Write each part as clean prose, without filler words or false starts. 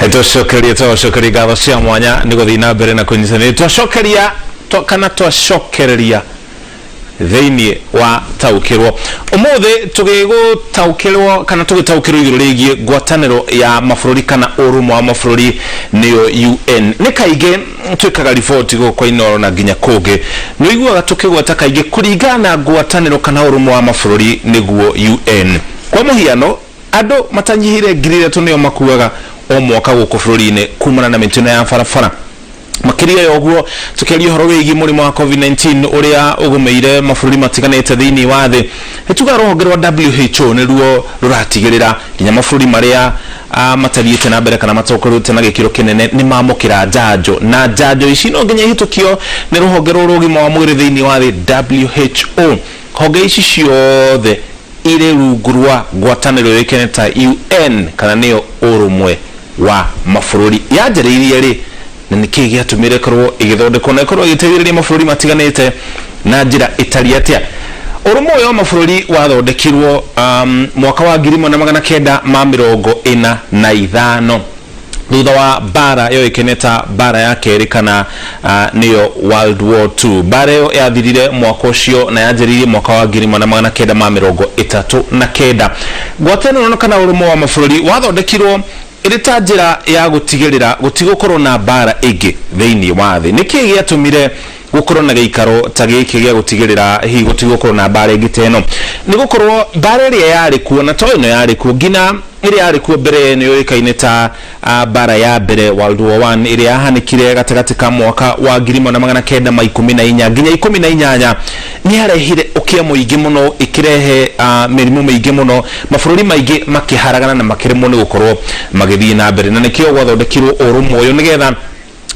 Twacokeria ngatho cia mwanya ni guthii na mbere na kunyitana twacokeria kana twacokereria thiini wa taukirwo umuthi tugigutaukirwo kana tugitaukirwo iguru rigie ngwataniro ya mabũrũri kana urumwe wa mabũrũri niyo UN ni kaige twikaga riboti gukwa inoro na nginya kungi no iguaga tukigweta kaige kuringana ngwataniro kana urumwe wa mabũrũri niguo UN kwa muhiano andu matanyihire ngiri 3 niyo makuaga o mwaka guku bũrũri-inĩ kumana na mitino ya barabara makiria yoguo tukiaria horo wigi murimo wa COVID-19 uria ugumeire mabũrũri matiganite thiini wa thi tuga rũhonge rwa WHO niruo ruratigirira nginya mabũrũri maria matariite na mbere kana matokorute na gikiro kinene ni mamukira njanjo na njanjo ici no nginya hitukio ni rũhonge rwa ũgima wa mwĩrĩ thiini wa thi WHO honge ici ciothe ire rungurwa ngwatanĩro yekene ta UN kana niyo urumwe wa mabũrũri yanjĩrĩirie ri na niki giatumire korwo igithondekwo na korwo igiteithĩrĩria mabũrũri matiganite na njĩra itari atia urumwe wa mabũrũri wathondekirwo mwaka wa 1945 thutha wa bara yo ikeneta bara ya keri kana niyo World War II bara yo yathirire mwaka ucio na yanjĩrĩirie mwaka wa 1939 ngwatanĩro kana urumwe wa mabũrũri wathondekirwo irita njira ya gutigirira gutigokorwo na bara ingi thiini wa thi niki giatumire gukorwo na giikaro ta giki gia gutigirira hi gutigokorwo na bara ingi teno ni gukorwo bara iria yari kuo na toino yari kuo ngina iria yari kuo mbere ni yoikaine ta bara ya mbere World War 1 iria yahanikire gatagati ka mwaka wa 1914 nginya 18 ni yarehire ukia muingi muno ikirehe mirimu miingi muno mabũrũri maingi makiharagana na makirimo ni gukorwo magithii na mbere na nikio gwathondekirwo urumwe uyu nigetha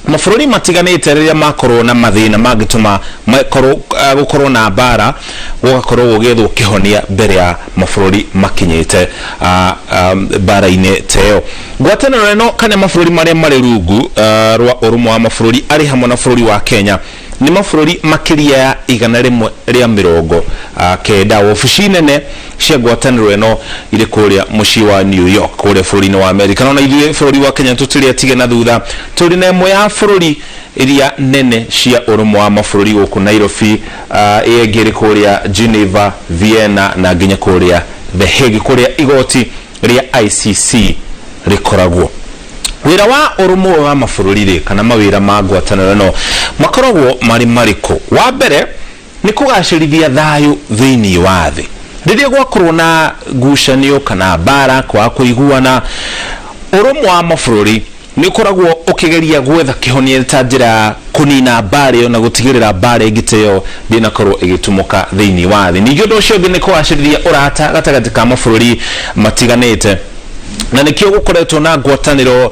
mabũrũri matiganite riria makorwo na mathina mangituma gukorwo na bara gugakorwo gugethwo kihonia mbere ya mabũrũri makinyite bara-ini teo ngwatanĩro ĩno kana mabũrũri maria mari rungu rwa urumwe wa mabũrũri ari hamwe na bũrũri wa Kenya ni mabũrũri makiria ya 190 ofici nene cia ngwatanĩro ĩno iri kuria mucii wa New York kuria bũrũri-inĩ wa America no ithuĩ bũrũri wa Kenya tutiri atige na thutha turi na ĩmwe ya bũrũri iria nene cia urumwe wa mabũrũri gũkũ Nairobi ĩngĩ kuria Geneva, Vienna na nginya kuria The Hague kuria igoti ria ICC rikoragwo wira wa urumwe wa mabũrũri ri kana mawira ma ngwatanĩro no makoragwo mari mariko wa mbere ni kugacĩrithia thayu thiini wa thi riria gwakorwo na ngucanio kana bara kwa kuiguana urumwe wa mabũrũri ni ukoragwo ukigeria gwetha kihonia ta njira kunina bara yo na gutigirira bara igiteo ndinakorwo igitumuka thiini wa thi ningĩ ũndũ ũcio ni kugacĩrithia urata gatagati ka mabũrũri matiganite na nikio gukoretwo na ngwatanĩro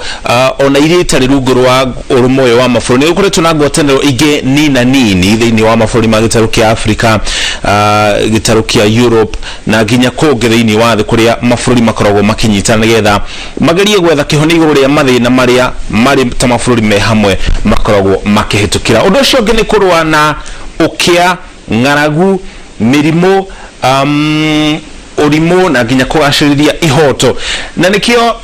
ona iria itari rungu rwa urumwe wa mabũrũri gukoretwo na ngwatanĩro ingi nini thiini wa mabũrũri ma gĩtarũ kia Africa gĩtarũ kia Europe na nginya kũngĩ thiini wa thĩ kuria mabũrũri makoragwo makinyitana nigetha magerie gwetha kihonia igũrũ ria mathĩna maria mari ta mabũrũri me hamwe makoragwo makihĩtũkĩra ũndũ ũcio ũngĩ ni kũrũa na ũkĩa ng'aragu mĩrimũ urimo na nginya kugacĩrithia ihoto na nikio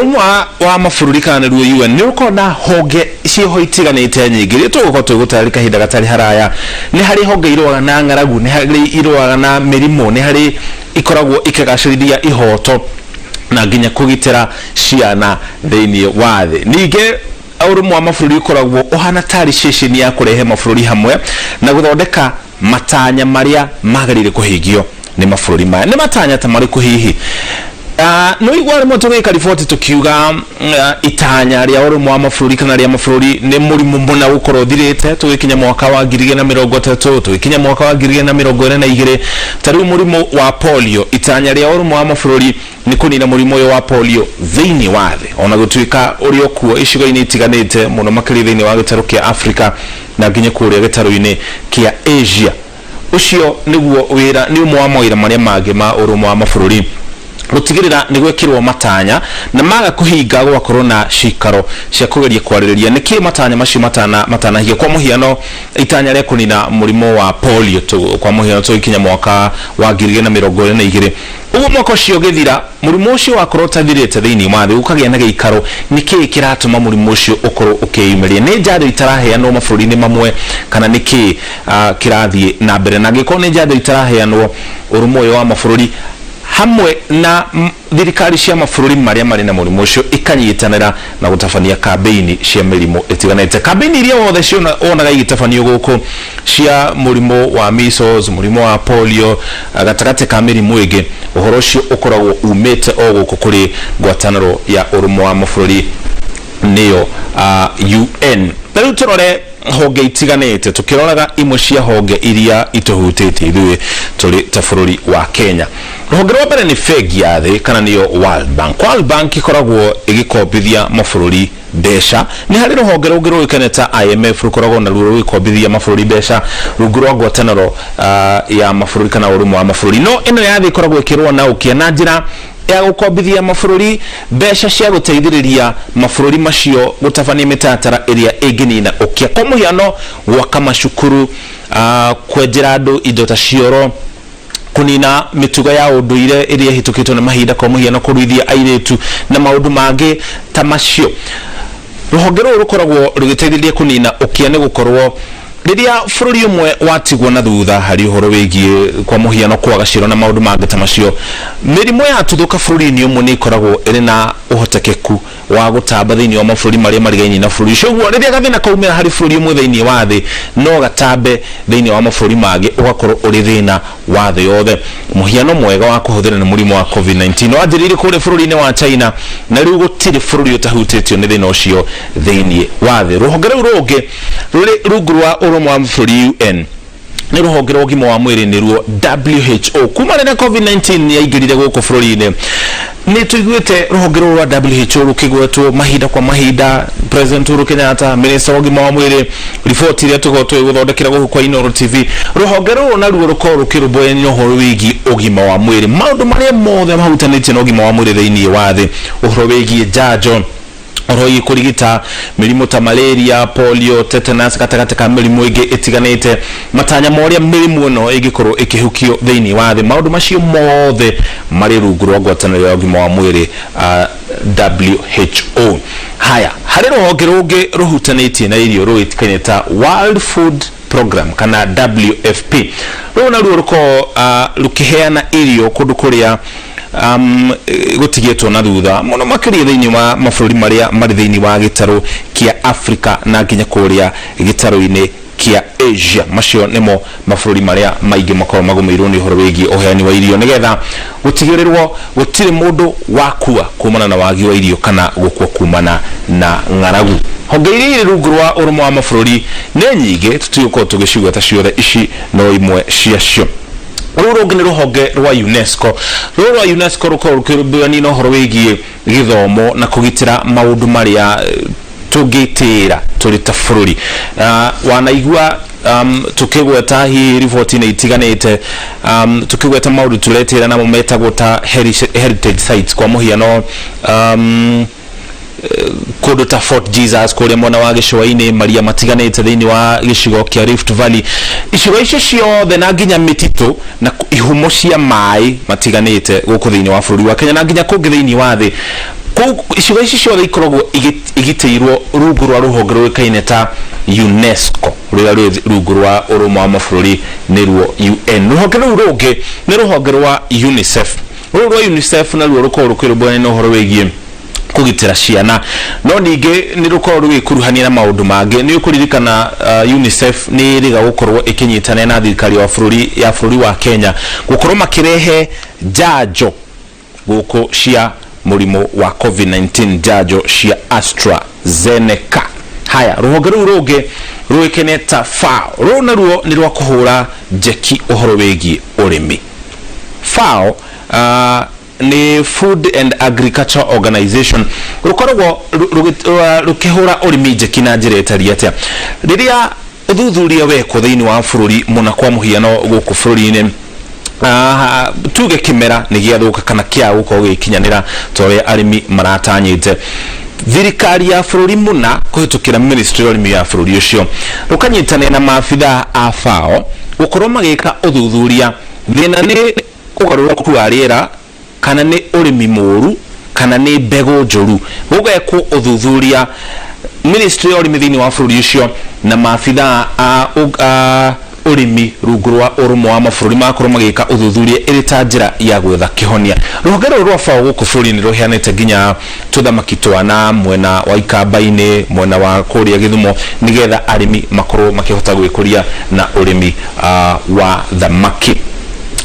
umwe wa mabũrũri kana ruo UN ni ukona honge cieho itiganite nyingi ri tugukorwo twigutari kahinda gatari haraya ni hari honge irũaga na ng'aragu ni hari irũaga na mĩrimũ ni hari ikoragwo ikigacĩrithia ihoto na nginya kugitira ciana thiini wa thi ningĩ urumwe wa mabũrũri ukoragwo uhana tari ceceni ya kurehe mabũrũri hamwe na guthondeka matanya maria magarire kuhingio ni mabũrũri maya ni matanya ta marĩkũ hihi no igware mo tugika riboti tukiuga itanya ria urumwe wa mabũrũri kana ria mabũrũri ni mũrimũ mbona gukorwo thirite tugikinya mwaka wa 2030 tugikinya mwaka wa 2042 tariu mũrimũ wa polio itanya ria urumwe wa mabũrũri ni kunina mũrimũ ũyũ wa polio thiini wa thĩ ona gutuika uri okuo icigo-inĩ itiganite muno makĩria thiini wa gĩtarũ kia Africa na nginya kuria gĩtarũ-inĩ kia Asia ucio niguo wira ni umwe wa mawira maria mangĩ ma urumwe wa mabũrũri rutigirira ni gwekirwo matanya na maga kuhinga gwa corona shikaro cia kugeria kwaririria niki matanya macio matana hiyo kwa muhiano itanya rya kunina murimo wa polio kwa muhiano ikinya mwaka wa 2022 ugo mwaka ucio githira murimo ucio wa korota thirite thiini wa thi ukagia na giikaro niki kiratuma murimo ucio ukoro ukiyumiria ni njado itaraheanwo mabũrũri-inĩ mamwe kana niki kirathie na mbere na giko ni njado itaraheanwo urumo uyu wa mabũrũri hamwe na thirikari cia mabũrũri maria mari na murimu ucio ikanyitanira na gutabania kambeini cia mirimo itiganite kambeini iria wothe ciona onaga igitabanio guku cia murimu wa measles murimu wa polio gatagate ka mirimu ingi uhoro ucio ukoragwo umete o guku kuri ngwataniro ya urumo wa mabũrũri niyo UN riu turore honge itiganite tukiroraga imwe cia honge iria ituhutite ithuĩ turi ta bũrũri wa Kenya ruhonge rwa mbere ni bengi ya thĩ kana niyo World Bank ikoragwo igikombithia mabũrũri mbeca ni hari ruhonge rũngĩ rũĩkaine ta IMF rukoragwo na ruo rwikombithia mabũrũri mbeca rungu rwa ngwatanĩro ya mabũrũri kana ũrũmwe wa mabũrũri no ĩno ya thĩ ikoragwo ikirwo na ukia na njĩra ya gukombithia mabũrũri mbeca cia guteithĩrĩria mabũrũri macio gutabania mitatara iria ĩngĩnina ukia kwa muhiano gwaka macukuru kwenjera andũ indo ta cioro kunina mitugo ya unduire iria hitukitwo na mahinda kwa muhiano kuruithia airetu na maundu mangĩ ta macio ruhonge rũrũ rukoragwo rugiteithĩrĩria kunina ukia ni gukorwo riria bũrũri umwe watigwo na thutha hari uhoro wigie kwa muhiano kwaga ciro na maundu mangĩ ta macio mirimo ya tuthuka bũrũri-inĩ umwe ni ikoragwo iri na uhotekeku wa gutamba thiini wa mabũrũri maria marigaini na bũrũri ucio guo riria gathina kaumira hari bũrũri umwe thiini wa thi no gatambe thiini wa mabũrũri mangĩ ugakorwo uri thina wa thi yothe muhiano mwega wa kuhuthira ni murimo wa COVID-19 wajirire kuri bũrũri-inĩ wa China na riu gutiri bũrũri utahutitio ni thina ucio thiini wa thi ruhonge rũu rũngĩ ruri rungu rwa urumo wa mabũrũri UN ni ruhonge rwa ũgima wa mwĩrĩ ni ruo WHO kuma rĩrĩa COVID-19 yaingĩrire gũkũ bũrũri-inĩ ni tuiguĩte ruhonge rwa WHO rukigwetwo mahinda kwa mahinda President Uhuru Kenyatta Minister wa ũgima wa mwĩrĩ report iria tugotwo guthondekera gũkũ kwa Inooro TV ruhonge rũu na ruo rukorwo rukirũmbũyania ũhoro wĩgiĩ ũgima wa mwĩrĩ maũndũ marĩa mothe mahutanĩtie na ũgima wa mwĩrĩ thĩinĩ wa thĩ ũhoro wĩgiĩ njanjo oroi kurigita mirimo ta malaria polio tetanus gatagate ka mirimo ingi itiganite matanya moria mirimo no igikorwo ikihukio thiini wa thi maundu macio mothe mari rungu rwa ngwatanĩro ya ũgima wa mwĩrĩ WHO haya hari ruhonge rungi ruhutanĩtie na irio ruitikaine ta World Food Program kana WFP runa ruo ruko rukiheana irio kundu kuria gutigetwo na thutha muno makiria thiini wa mabũrũri maria mari thiini wa gitaro kia Africa na nginya kuria gitaro-ini kia Asia macio nimo mabũrũri maria maingi makorwo magumirwo ni uhoro wigi uheani wa irio nigetha gutigirirwo gutiri mundu wakua kumana na wagi wa irio kana gukua kumana na ng'aragu honge iria rungu rwa urumo wa mabũrũri ni nyingi tutiyuko tugicigwa ta ciothe ici no imwe ciacio rũrũngĩ nĩ rũhonge rwa UNESCO rwa UNESCO rukorwo rukĩrũmbũyania na ũhoro wĩgiĩ gĩthomo na kũgitĩra maũndũ marĩa tũngĩtĩra tũrĩ ta bũrũri wanaigua tukigweta hi report-inĩ itiganĩte tukigweta maũndũ tũretĩra namo metagwo ta heritage sites kwa mũhiano kundu ta Fort Jesus kuria mwana wa gicũa-inĩ maria matiganĩte thiini wa gicigo kia Rift Valley icigo icio ciothe na nginya mititu na ihumo cia maĩ matiganĩte gũkũ thiini wa bũrũri wa Kenya na nginya kũngĩ thiini wa thĩ icigo icio ciothe ikoragwo igitĩirwo rungu rwa rũhonge rũĩkaine ta UNESCO rũrĩa rwĩ rungu rwa ũrũmwe wa mabũrũri nĩruo UN rũhonge rũu rũngĩ nĩ rũhonge rwa UNICEF rũu rwa UNICEF naruo rũkorwo rũkĩrũmbũyania na ũhoro wĩgiĩ kugitira ciana no ningi ni rukorwo rugikuruhania na maundu mangi ni ukuririkana UNICEF ni riga gukorwo ikinyitana na thirikari wa bũrũri wa Kenya gukorwo makirehe njanjo guku cia murimo wa COVID-19 njanjo cia AstraZeneca haya ruhonge rũu rũngĩ rũĩkaine ta FAO rũu naruo ni rwa kuhura njeki uhoro wĩgiĩ ũrĩmi FAO ni Food and Agriculture Organization rukoragwo rukihura urimi njeki na njira itari atia riria uthuthuria weko thiini wa bũrũri muna kwa muhiano guku bũrũri-inĩ tuge kimera ni giathuka kana kia guko gikinyanira tore arimi maratanyite thirikari ya bururi muna kuhitukira ministry of ya bururi ucio rukanyitane na maafitha a FAO gukorwo magika uthuthuria thina ni ugaruruku wa riera kana ni urimi muru kana ni mbegu njuru gugekwo uthuthuria ministry of urimi wa bururi ucio na maafitha a urimi rugurwa urumwe wa mabũrũri makorwo magika uthuthuria iri ta njira ya gwetha kihonia ruhongero rwa FAO guku bũrũri-inĩ ruheanite nginya tuthamaki twana mwena wa Ikamba-inĩ mwena wa kuria Githumo nigetha arimi makorwo makihota gwikuria na urimi wa thamaki.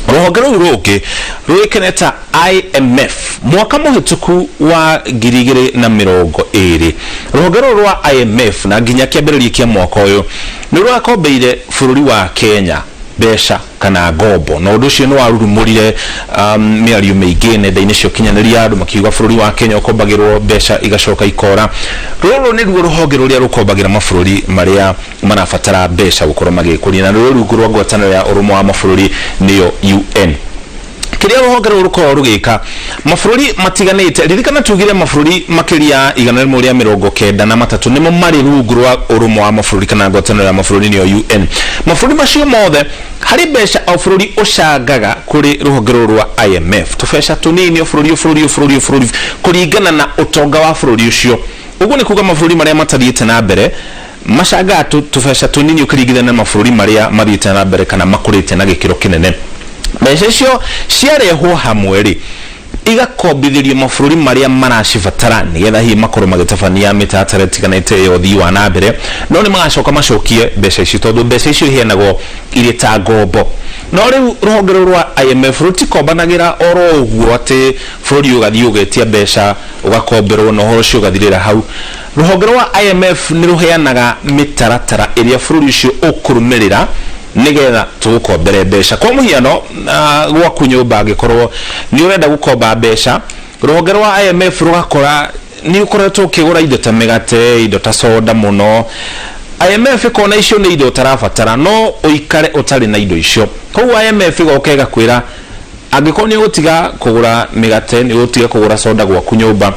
Ruhongero rungi rwikeneta IMF mwaka muhituku wa 2020 ruhongero rwa IMF na nginya kiambiriria kia mwaka uyu ni rwakombeire bururi wa Kenya besha kana ngombo no nducio no warurumurire miario meige nenda-ini cio kinyaniria andu makiuga bururi wa Kenya ukombagirwo besha igacoka ikora ruru ni ruo ruhonge ruria rukombagira mabururi maria marafatara besha gukorwo magikuria na ruru rugurwa ngwataniro ya urumwe wa mabururi niyo UN kiria ruhonge rukorwo rugika mabururi matiganite ririkana tugire mabururi makiria 193 nimo mari rugurwa urumwe wa mabururi kana ngwataniro ya mabururi niyo UN mabururi macio mothe hari besha au bururi ucangaga kuri ruhonge rwa IMF tubesha tunini bururi kuringana na utonga wa bururi ucio uguo ni kuga mabururi maria matariite na mbere macangaga tubesha tunini ukiringithania na mabururi maria mathiite na mbere kana makurite na gikiro kinene besha icio ciarehwo hamwe ri igakombithirio mabururi maria maracibatara nigetha hi makorwo magitabania mitatara tiganite yo thii wa na mbere no ni magacoka macokie besha icio tondu besha icio hienagwo iri ta ngombo no riu ruhonge rwa IMF rutikombanagira oro uguo ati bururi ugathii ugetia besha ugakomberwo no horo cio ugathirira hau ruhonge rwa IMF ni ruheanaga mitaratara iria bururi ucio ukurumirira nigetha tugukombere besha kwa muhiano gwa kunyumba gikorwo ni urenda gukomba besha ruhonge rwa IMF rugakora ni ukoretwo ukigura indo ta migate indo ta soda muno IMF kona icio ni indo tarafatara no uikare utari na indo icio koguo IMF gokega kwira angikorwo ni gutiga kugura migate ni gutiga kugura soda gwa kunyumba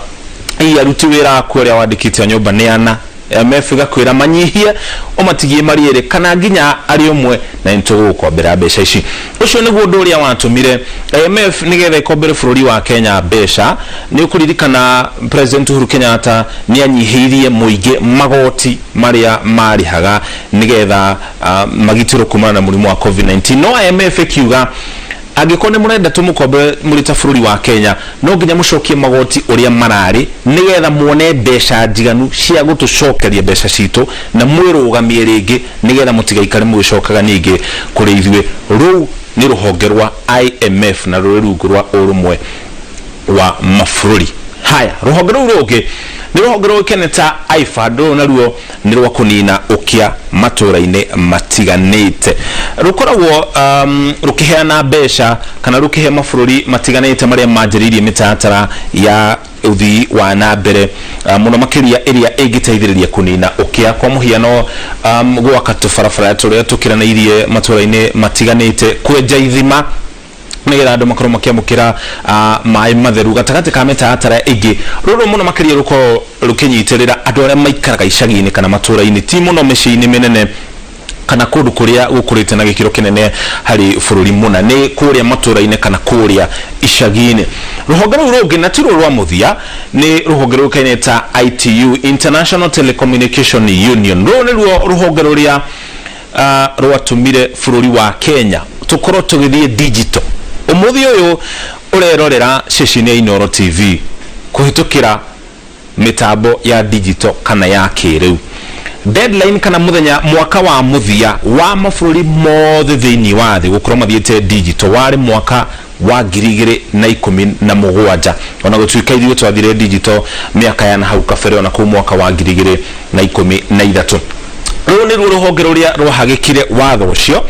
aruti wira kuria wandikite nyumba ni ana IMF gakwira manyihie umatigie mariere kana nginya ari umwe na ntugukombera besha ici ucio niguo nduria watumire IMF nigetha ikombere bururi wa Kenya besha ni ukuririkana President Uhuru Kenyatta ni anyihirie muige magoti maria marihaga nigetha magitiro kumana na murimu wa COVID-19 no IMF kiuga agikone murenda tumukombe muri ta bururi wa Kenya no nginya mucokie magoti uria marari nigetha muone besha njiganu cia gutucokeria besha citu na mwirugamie ringi nigetha mutigaikare mugicokaga ningi kuri ithwe ru ni ruhonge rwa IMF na rungu rwa urumwe wa mabururi haya ruhonge rungi ni ruhonge rwa keneta IFAD na ruo ni rwa kunina ukia matura-ini matiganite rukoragwo rukiheana besha kana rukihe mabururi matiganite maria manjiririe mitatara ya uthii wa na mbere muno makiria iria igiteithiriria kunina ukia kwa muhiano gwaka tubarabara turia tukiranairie matura-ini matiganite kwenja ithima nigetha andu makorwo makiamukira mai matheru gatagati ka mitatara ingi ruru muno makiria ruko rukinyitirira andu aria maikaraga icagi-ini kana matura-ini ti muno micii-ini minene kana kundu kuria gukurite na gikiro kinene hari bururi muna ni kuria matura-ini kana kuria icagi-ini ruhonge rungi na tiro rwa muthia ni ruhonge rukeneta ITU International Telecommunication Union ni ruhonge ruria rwatumire bururi wa Kenya tukorwo tugithie digital umuthi uyu urerorera ceceni ya Inooro TV kuhitukira mitambo ya digital kana ya kiriu deadline kana muthenya mwaka wa muthia wa mabururi mothe thiini wa thi gukorwo mathiete digital wari mwaka wa 2017 ona gutuika ithuĩ twathire digital miaka ya na hau kabere ona ku mwaka wa 2013 rũu nĩ ruo rũhonge rũrĩa rwahagĩkire watho ũcio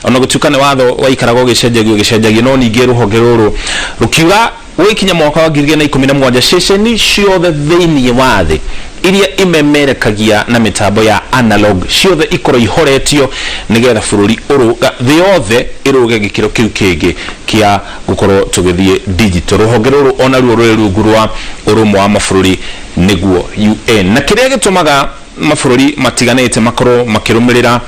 ona gutuika ni watho waikaraga gicenjagio no ningi ruhonge ruru rukiuga wikinya mwaka wa 2017 ceceni ciothe thiini wa thi iria imemerekagia na mitambo ya analog ciothe ikoro ihoretio nigetha bururi uruga thi yothe iruge gikiro kiu kingi kia gukorwo tugithie digital. Ruhonge ruru ona ruo ruri rungu rwa urumwe wa mabũrũri niguo UN, na kiria gitumaga mabũrũri matiganite makorwo makirumirira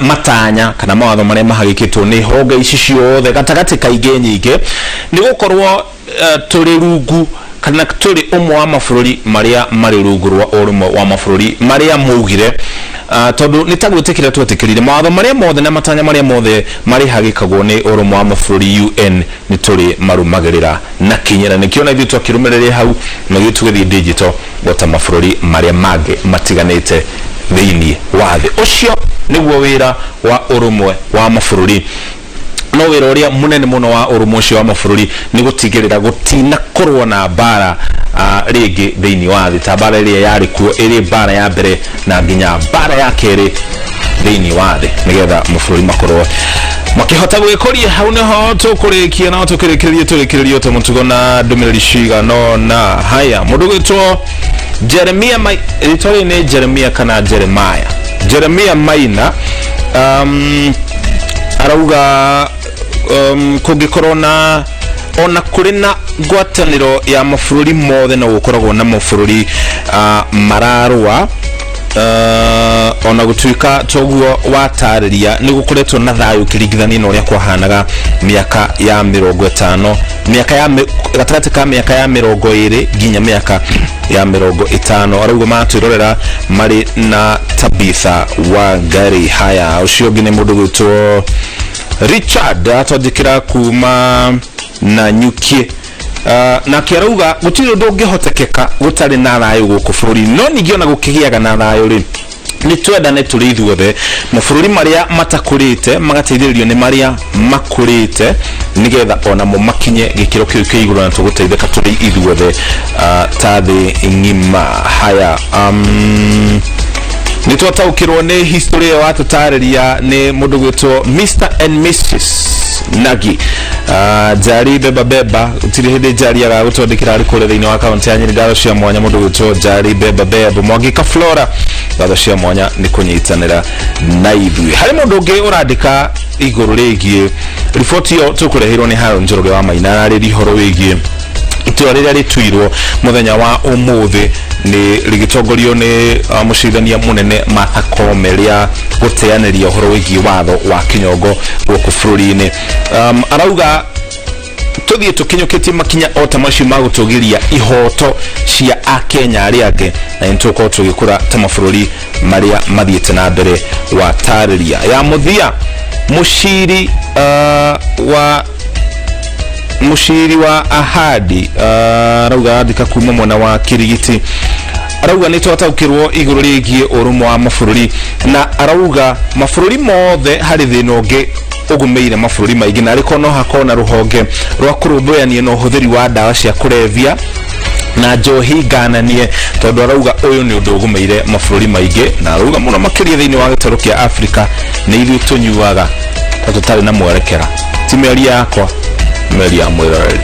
matanya kana mawatho maria mahagikitwo ni honge ici ciothe gatagati kaingi nyingi ni gukorwo turi rungu kana turi umwe wa mabũrũri maria mari rungu rwa urumwe wa mabũrũri maria mugire tondu nitagwitikira twetikirire mawatho maria mothe na matanya maria mothe mari hagikagwo ni urumwe wa mabũrũri UN ni turi marumagirira na kinyera nikio na ithu twakirumirire hau na gitugithi digital gota mabũrũri maria mangĩ matiganite thiini wa thi. Ucio niguo wira wa urumwe wa mabũrũri, no wira uria munene muno wa urumwe ucio wa mabũrũri ni gutigirira gutina korwo na bara ringi thiini wa thi ta bara iria yari kuo iri bara ya mbere na nginya bara ya keri thiini wa thi nigetha mabũrũri makorwo makihota gwikoria. Hau niho tukurikia na tukirikirie mutugo na ndumiriri cigano na haya mundu gwitwo Jeremia editori ni Jeremia kana Jeremia Maina arauga kungikorwo na ona kuri na ngwataniro ya mabũrũri mothe na gukoragwo na mabũrũri mararwa ona gutuika toguo watariria ni gukoretwo na thayu kiringithania na uria kwahanaga miaka ya 50 miaka ya gatagati ka miaka ya 20 ginya miaka ya 50. arauga matwirorera mari na Tabitha Wangari. Haya ucio ngine mundu gwitwo Richard atodikira kuma na nyukie na kirauga gutiri ndungihotekeka gutari na thayu guku bururi no ningiona gukigiaga na thayu ri ni twendane turi ithuothe mabũrũri maria matakurite magateithĩrĩrio ni maria makurite nigetha ona mo makinye gikiro kiu kiiguru na tuguteitheka turi ithuothe ta thi ngima. Haya ni twataukirwo ni historia wa tutariria ni mundu gwitwo Mr and Mrs Nagi Jari beba utiri hindi Jari aga gutondekira ari kure thiini wa kaunti ya Nyeri ngaro cia mwanya mundu gwitwo Jari beba Mwangika Flora ngaro cia mwanya ni kunyitanira na ithuĩ. Hari mundu ungi urandika iguru rigie riboti yo tukurehirwo ni Haron Njoroge wa Maina ari rihoro wigie itua riria ritwirwo muthenya wa umuthi ni rigitongorio ni mucirithania munene Martha Koome ria guteaniria uhoro wigi watho wa kinyongo guku bururi-ini. Arauga tuthie tukinyukitie makinya ota macio magutugiria ihoto cia akenya aria angi na nituko tugikura ta mabũrũri maria mathiete na mbere wa tariria ya muthia mushiri wa ahadi arauga andika kuma mwena wa Kirigiti. Arauga ni twataukirwo iguru rigie urumwe wa mabũrũri na arauga mabũrũri mothe hari thina ungi ugumeire mabũrũri maingi na ariko no hakona ruhonge rwa kurumbuania na uhuthiri wa ndawa cia kurevia na njohi ngananie tondu arauga uyu ni undu ugumeire mabũrũri maingi na arauga muno makiria thiini wa gitaro kia Afrika ni ithuĩ tunyuaga tutari na mwerekera ti mĩario yakwa meri ya mwiroreri.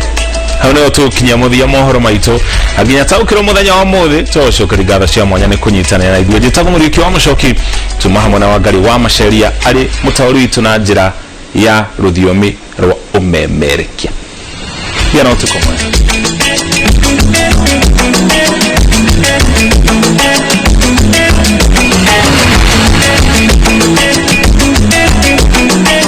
Hau niho tukinya muthia mohoro maitu aginya taukirwo muthenya wa muthi tocokeri ngatho cia mwanya ni kunyitanira na ithuĩ njĩtagwo Mũriũki wa Mũcoki tuma hamwe na Wangari wa Macharia ari mutauri witu na njira ya ruthiomi rwa umemerekia. Ya no tukomwe.